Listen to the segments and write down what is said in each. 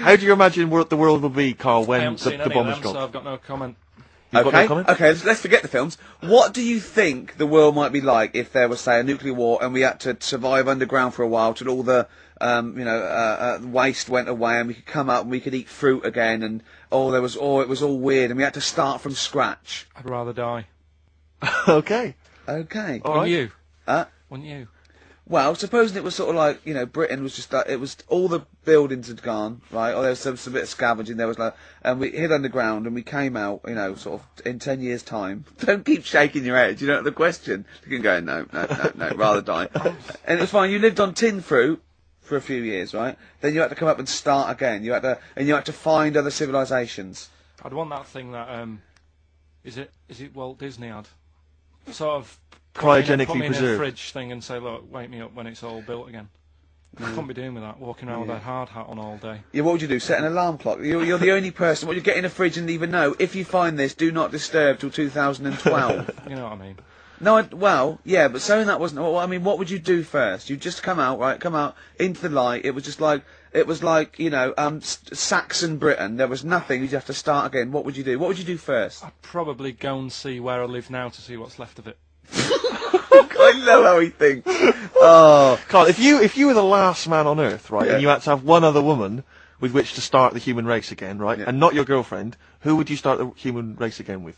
How do you imagine the world will be, Carl, I when haven't seen the any bomb of is them, dropped? so I've got no comment. You've got no Okay, comment? okay, let's forget the films. What do you think the world might be like if there was, say, a nuclear war and we had to survive underground for a while till all the, waste went away and we could come up and we could eat fruit again and, it was all weird and we had to start from scratch? I'd rather die. Okay. Okay. All Wouldn't right. you? Wouldn't you? Well, supposing it was sort of like, Britain was just like, it was, all the buildings had gone, right, or there was some bit of scavenging, there was like, and we hid underground and we came out, sort of in 10 years' time. Don't keep shaking your head, you don't know the question. You can go, no, rather die. And it was fine, you lived on tin fruit for a few years, right? Then you had to come up and start again. You had to find other civilizations. I'd want that thing that, is it Walt Disney had? Sort of... Cryogenically put me in a preserved. fridge thing and say, look, wake me up when it's all built again. I couldn't be doing with that, walking around with a hard hat on all day. Yeah, what would you do? Set an alarm clock? You're the only person. What you get in a fridge and leave a note. If you find this, do not disturb till 2012. You know what I mean? No, yeah, but saying that wasn't. Well, I mean, what would you do first? You'd just come out into the light. It was just like Saxon Britain. There was nothing. You'd have to start again. What would you do? What would you do first? I'd probably go and see where I live now to see what's left of it. I love how he thinks. Oh, Carl, if you were the last man on Earth, right, and you had to have one other woman with which to start the human race again, right, and not your girlfriend, who would you start the human race again with?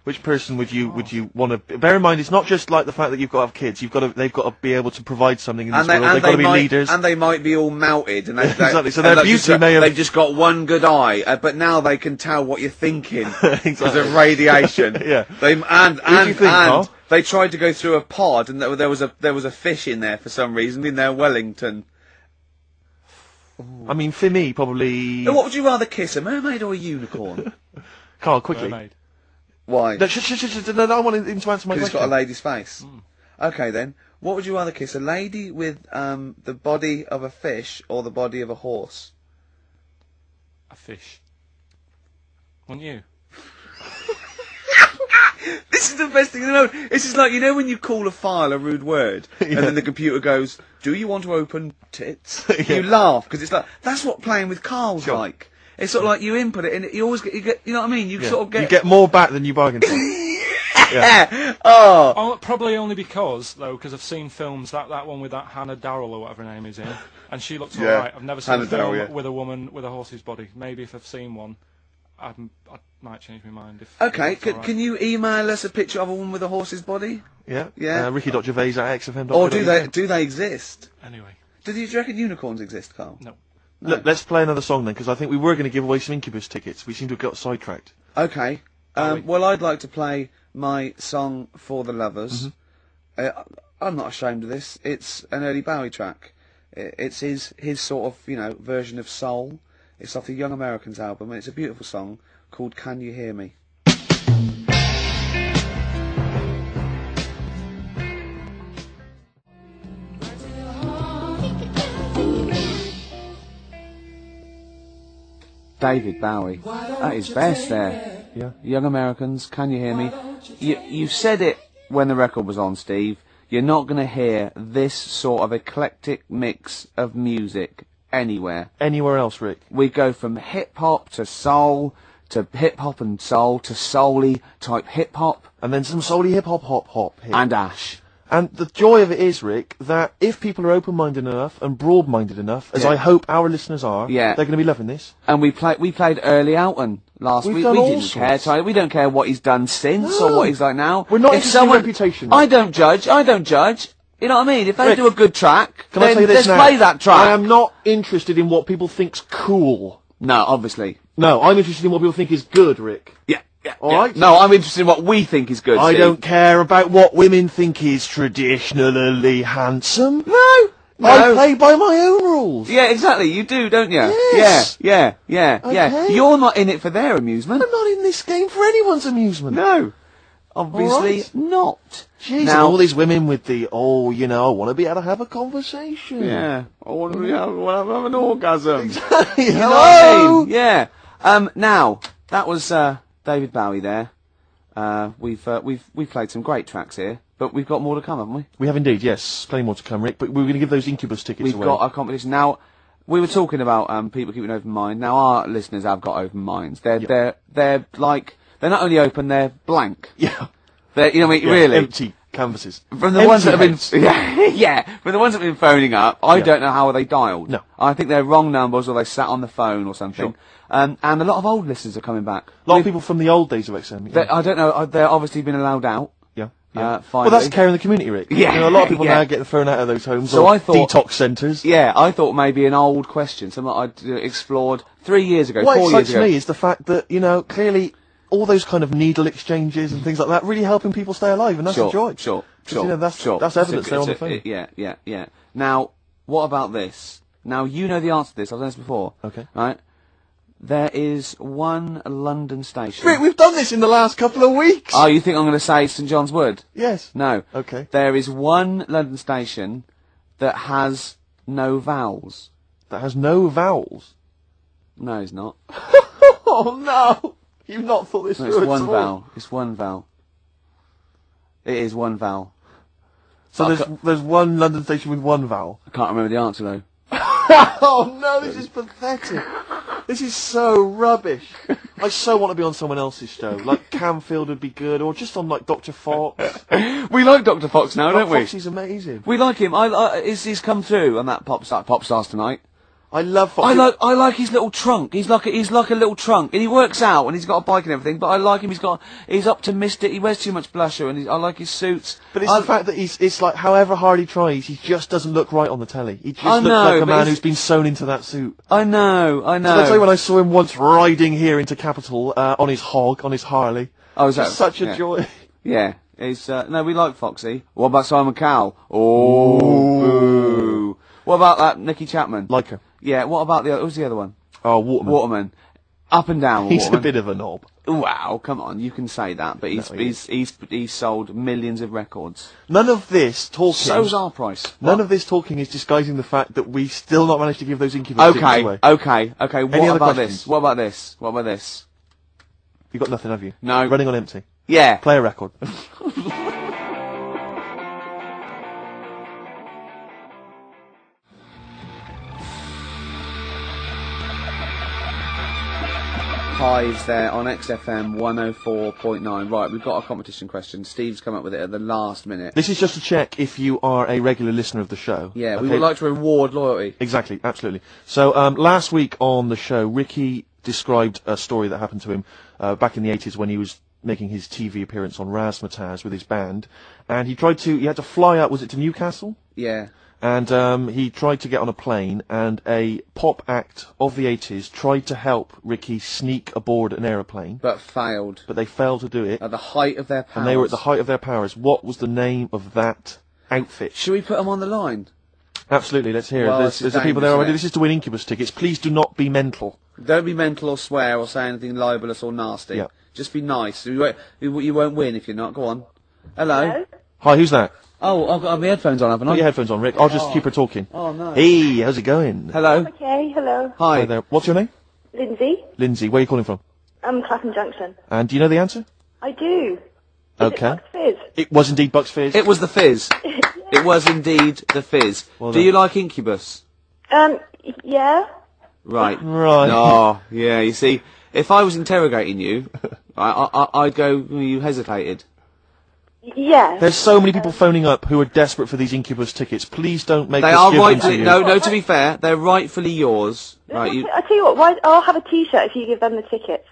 Which person would you want to? Bear in mind, it's not just like the fact that you've got to have kids. They've got to be able to provide something in this world. They've got to be leaders, and they might be all melted. And exactly. So their beauty may have. They've just got one good eye, but now they can tell what you're thinking Exactly. because of radiation. Yeah. And they tried to go through a pod, and there was a fish in there for some reason in their Wellington. I mean, for me, probably. What would you rather kiss, a mermaid or a unicorn? Carl, quickly. Mermaid. Why? No, no, I want him to answer my Because question. it's got a lady's face. Okay then. What would you rather kiss, a lady with the body of a fish or the body of a horse? A fish. Wouldn't you? This is the best thing in the world. It's just like, when you call a file a rude word, and then the computer goes, "Do you want to open tits?" You laugh, because it's like, that's what playing with Carl's like. It's sort of like you input it, and you always get, you know what I mean? You sort of get... You get more back than you bargained for. Yeah. Oh. Probably only because I've seen films, that one with that Hannah Darrell or whatever her name is in, and she looks alright. I've never seen Hannah a film Darrell, with a woman with a horse's body. Maybe if I've seen one, I might change my mind. Okay, if can you email us a picture of a woman with a horse's body? Yeah. Yeah. Ricky.gervais@xfm.co.uk. Or do they exist? Anyway. Do you reckon unicorns exist, Carl? No. Look, let's play another song then, because I think we were going to give away some Incubus tickets. We seem to have got sidetracked. Okay. Well, I'd like to play my song for the lovers. I'm not ashamed of this. It's an early Bowie track. It's his sort of, version of soul. It's off the Young Americans album, and it's a beautiful song called Can You Hear Me? David Bowie, at his best there. Yeah. Young Americans, Can You Hear Me? You said it when the record was on, Steve. You're not going to hear this sort of eclectic mix of music anywhere. Anywhere else, Rick? We go from hip-hop to soul, to hip-hop and soul, to soul-y type hip-hop. And then some soul-y hip-hop, hop. And ash. And the joy of it is, Rick, that if people are open-minded enough and broad-minded enough, as I hope our listeners are, they're going to be loving this. And we played Early Outen last week. We didn't care, Ty. We don't care what he's done since or what he's like now. We're not interested in reputation. I don't judge. You know what I mean? If they Rick, do a good track, can I say this let's now? play that track. I am not interested in what people think's cool. No, obviously. No, I'm interested in what people think is good, Rick. Yeah. All right? No, I'm interested in what we think is good, I Steve. don't care about what women think is traditionally handsome. No. I play by my own rules. Yeah, exactly. You do, don't you? Yes. Yeah. Okay. You're not in it for their amusement. I'm not in this game for anyone's amusement. No. Obviously not. Jeez, Now, and all these women with the, I want to be able to have a conversation. Yeah. I want to have an orgasm. Exactly. You know what I mean? Yeah. Now, that was, David Bowie there. We've played some great tracks here, but we've got more to come, haven't we? We have indeed, yes. Plenty more to come, Rick, but we're going to give those Incubus tickets away. We've got our competition. Now, we were talking about people keeping open mind. Now our listeners have got open minds. They're like they're not only open, they're blank. Yeah. They're, you know what I mean? Really empty canvases. From the ones that have been from the ones that have been phoning up. I don't know how they dialed. No. I think they're wrong numbers or they sat on the phone or something. Sure. And a lot of old listeners are coming back. A lot of people from the old days of XM. Yeah. I don't know. They're obviously been allowed out. Yeah. Finally. Well, that's care in the community, Rick. Yeah. You know, a lot of people now get thrown out of those homes So or I thought, detox centres. Yeah, I thought maybe an old question, something I'd explored 3 years ago, What 4 years excites ago. me is the fact that, you know, clearly all those kind of needle exchanges and things like that really helping people stay alive, and that's a joy. Sure. You know, that's evidence there on the phone. Yeah. Now, what about this? Now, you know the answer to this. I've done this before. Okay. Right? There is one London station. Rick, we've done this in the last couple of weeks. Oh, you think I'm going to say St John's Wood? Yes. No. Okay. There is one London station that has no vowels. That has no vowels. No, it's not. Oh no! You've not thought this No, through it's one at all. vowel. It's one vowel. It is one vowel. So there's one London station with one vowel. I can't remember the answer though. Oh no, this is pathetic. This is so rubbish. I so want to be on someone else's show. Like Camfield would be good, or just on like Dr. Fox. We like Dr. Fox now, don't we? Foxy's amazing. We like him. He's come through on that Pop Stars tonight. I love Foxy. I like his little trunk. He's like a little trunk, and he works out, and he's got a bike and everything. But I like him. He's optimistic. He wears too much blusher, and I like his suits. But it's the fact that it's like however hard he tries, he just doesn't look right on the telly. He just looks know, like a but man who's been sewn into that suit. I know. Did I tell you when I saw him once riding here into Capital on his hog, on his Harley? Oh, is that such a joy? Yeah. It's no, we like Foxy. What about Simon Cowell? Oh, boo. What about that Nicky Chapman? Like her. Yeah, what about the other? Who's the other one? Oh, Waterman. Waterman. Up and down. He's Waterman. a bit of a knob. Wow, come on, you can say that, but he's sold millions of records. None of this talking. So's our price. None of this talking is disguising the fact that we still not managed to give those Incubus tickets away. Okay. Any other What questions? about this? You got nothing, have you? No. Running on empty. Yeah. Play a record. Highs there on XFM 104.9. Right, we've got a competition question. Steve's come up with it at the last minute. This is just to check if you are a regular listener of the show. Yeah, okay? we would like to reward loyalty. Exactly, absolutely. So last week on the show, Ricky described a story that happened to him back in the 80s when he was making his TV appearance on Razzmatazz with his band, and he had to fly out, was it to Newcastle? Yeah. And he tried to get on a plane, and a pop act of the 80s tried to help Ricky sneak aboard an aeroplane. But failed. But they failed to do it. At the height of their powers. And they were at the height of their powers. What was the name of that outfit? Should we put them on the line? Absolutely, let's hear Well, it. There's the people there already. This is to win Incubus tickets. Please do not be mental. Don't be mental or swear or say anything libelous or nasty. Yeah. Just be nice. You won't win if you're not. Go on. Hello? Hi, who's that? Oh, I've got my headphones on, haven't I? Put your headphones on, Rick. I'll just keep her talking. Oh, no. Hey, how's it going? Hello? Okay, hello. Hi. there. What's your name? Lindsay. Lindsay. Where are you calling from? I'm Clapham Junction. And do you know the answer? I do. Okay. Is it Bucks Fizz? It was indeed Bucks Fizz. It was the Fizz. It was indeed the Fizz. Well Do done. you like Incubus? Yeah. Right. Right. Oh, yeah, you see, if I was interrogating you, I'd go, you hesitated. Yeah. There's so many people phoning up who are desperate for these Incubus tickets. Please don't make They us are give them to rightfully, you. no, to be fair, they're rightfully yours. Right, you, I tell you what, I'll have a T-shirt if you give them the tickets.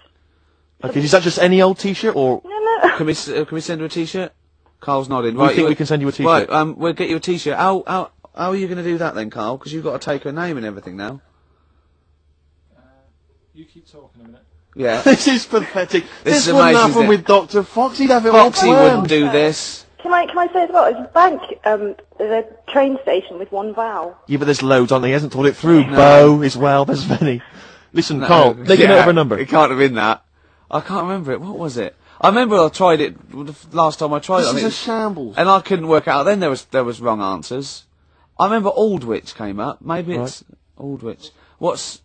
Okay, is that just any old T-shirt, or No. can we send her a T-shirt? Carl's nodding. we Right, think we can send you a T-shirt? Right, we'll get you a T-shirt. How are you going to do that then, Carl? Because you've got to take her name and everything now. You keep talking a minute. Yeah. This is pathetic. This This is wouldn't amazing, happen isn't it? with Dr. Fox. He'd have it all Foxy planned. wouldn't do this. Can I say as well, it's a bank, there's a train station with one vowel. Yeah, but there's loads, aren't there? He hasn't thought it through. Bo as well, there's many. Listen, Carl, make a note of her number. It can't have been that. I can't remember it. What was it? I remember I tried it the last time I tried it. This I is mean, a shambles. and I couldn't work out. Then there was wrong answers. I remember Aldwych came up. Maybe it's Aldwych. What's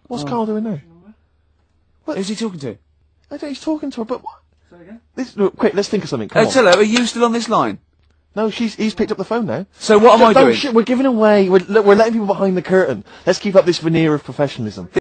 Carl doing now? Who's he talking to? I don't know, he's talking to her, but what? Say again? Quick, let's think of something. Come on. Hello, are you still on this line? No, he's picked up the phone now. So what am I doing? We're giving away. We're letting people behind the curtain. Let's keep up this veneer of professionalism.